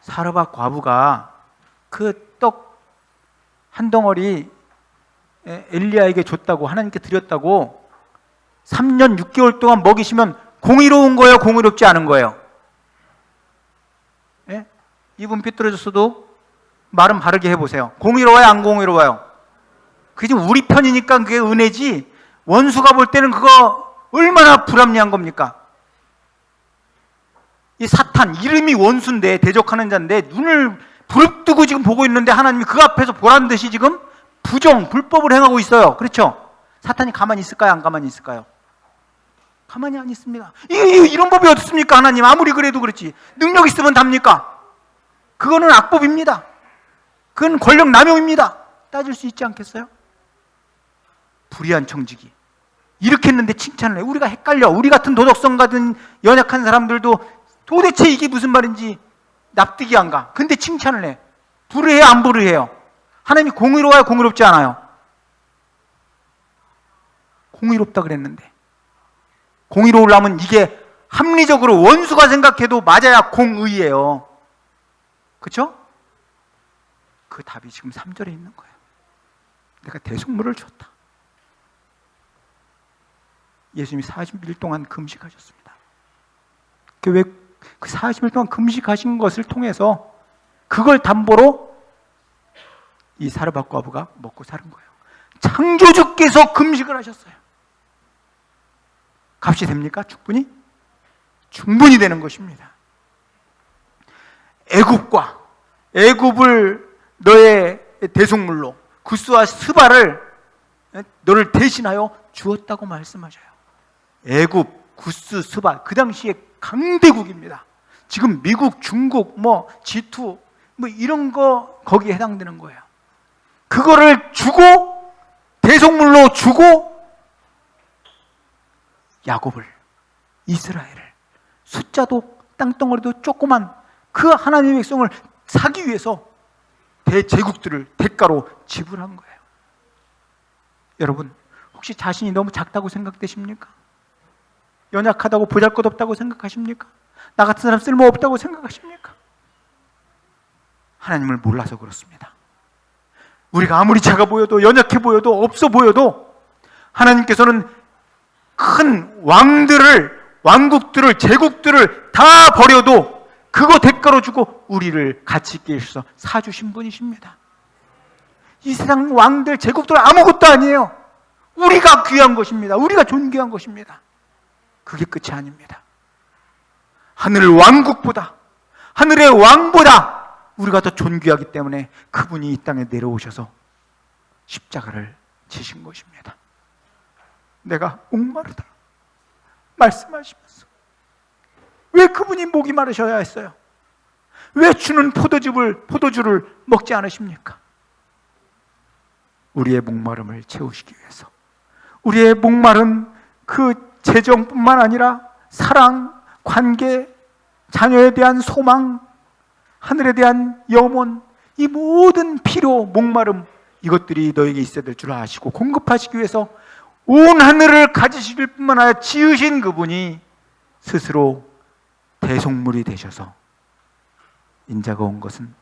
사르밧 과부가 그 떡 한 덩어리 엘리야에게 줬다고, 하나님께 드렸다고 3년 6개월 동안 먹이시면 공의로운 거예요, 공의롭지 않은 거예요? 예? 입은 삐뚤어졌어도 말은 바르게 해보세요. 공의로워요, 안 공의로워요? 그게 지금 우리 편이니까 그게 은혜지, 원수가 볼 때는 그거 얼마나 불합리한 겁니까? 이 사탄, 이름이 원수인데, 대적하는 자인데 눈을 부릅뜨고 지금 보고 있는데 하나님이 그 앞에서 보란 듯이 지금 불법을 행하고 있어요. 그렇죠? 사탄이 가만히 있을까요, 안 가만히 있을까요? 가만히 안 있습니다. 이런 법이 어디 있습니까? 하나님 아무리 그래도 그렇지, 능력 있으면 답니까? 그거는 악법입니다. 그건 권력 남용입니다. 따질 수 있지 않겠어요? 불의한 청지기 이렇게 했는데 칭찬을 해. 우리가 헷갈려. 우리 같은 도덕성 가진 연약한 사람들도 도대체 이게 무슨 말인지 납득이 안 가. 근데 칭찬을 해. 불의해요, 안 불의해요? 하나님이 공의로워요, 공의롭지 않아요? 공의롭다 그랬는데, 공의로우려면 이게 합리적으로 원수가 생각해도 맞아야 공의예요. 그렇죠? 그 답이 지금 3절에 있는 거예요. 내가 대속물을 줬다. 예수님이 40일 동안 금식하셨습니다. 왜 그 40일 동안 금식하신 것을 통해서 그걸 담보로 이 사르밧 과부가 먹고 사는 거예요. 창조주께서 금식을 하셨어요. 값이 됩니까? 충분히? 충분히 되는 것입니다. 애굽을 너의 대속물로 구스와 스바를 너를 대신하여 주었다고 말씀하셔요. 애굽, 구스, 스바, 그 당시에 강대국입니다. 지금 미국, 중국, G2 이런 거 거기에 해당되는 거예요. 그거를 주고, 대속물로 주고, 야곱을, 이스라엘을, 숫자도 땅덩어리도 조그만 그 하나님의 백성을 사기 위해서 대제국들을 대가로 지불한 거예요. 여러분, 혹시 자신이 너무 작다고 생각되십니까? 연약하다고 보잘것없다고 생각하십니까? 나 같은 사람 쓸모없다고 생각하십니까? 하나님을 몰라서 그렇습니다. 우리가 아무리 작아 보여도, 연약해 보여도, 없어 보여도 하나님께서는 큰 왕국들을, 제국들을 다 버려도 그거 대가로 주고 우리를 가치 있게 해주셔서 사주신 분이십니다. 이 세상 왕들, 제국들 아무것도 아니에요. 우리가 귀한 것입니다. 우리가 존귀한 것입니다. 그게 끝이 아닙니다. 하늘 왕국보다, 하늘의 왕보다 우리가 더 존귀하기 때문에 그분이 이 땅에 내려오셔서 십자가를 지신 것입니다. 내가 목마르다 말씀하시면서 왜 그분이 목이 마르셔야 했어요? 왜 주는 포도주를 먹지 않으십니까? 우리의 목마름을 채우시기 위해서. 우리의 목마른 그 재정뿐만 아니라 사랑, 관계, 자녀에 대한 소망, 하늘에 대한 염원, 이 모든 필요, 목마름, 이것들이 너에게 있어야 될 줄 아시고 공급하시기 위해서 온 하늘을 가지실 뿐만 아니라 지으신 그분이 스스로 대속물이 되셔서 인자가 온 것은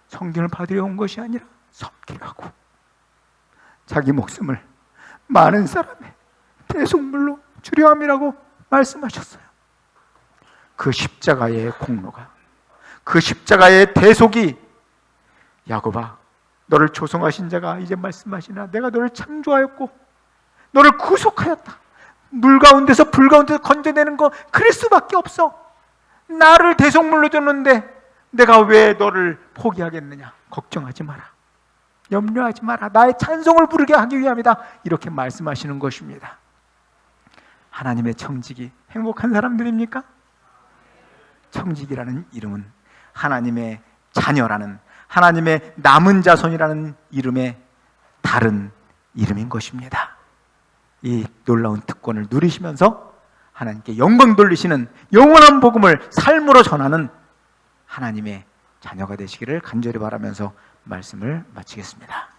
성경을 받으려 온 것이 아니라 섬기라고 자기 목숨을 많은 사람의 대속물로 주려 함이라고 말씀하셨어요. 그 십자가의 공로가, 그 십자가의 대속이, 야곱아 너를 조성하신 자가 이제 말씀하시나 내가 너를 창조하였고 너를 구속하였다. 물 가운데서 불 가운데서 건져내는 거 그럴 수밖에 없어. 나를 대속물로 줬는데 내가 왜 너를 포기하겠느냐. 걱정하지 마라, 염려하지 마라, 나의 찬송을 부르게 하기 위함이다. 이렇게 말씀하시는 것입니다. 하나님의 청직이 행복한 사람들입니까? 청직이라는 이름은 하나님의 자녀라는, 하나님의 남은 자손이라는 이름의 다른 이름인 것입니다. 이 놀라운 특권을 누리시면서 하나님께 영광 돌리시는 영원한 복음을 삶으로 전하는 하나님의 자녀가 되시기를 간절히 바라면서 말씀을 마치겠습니다.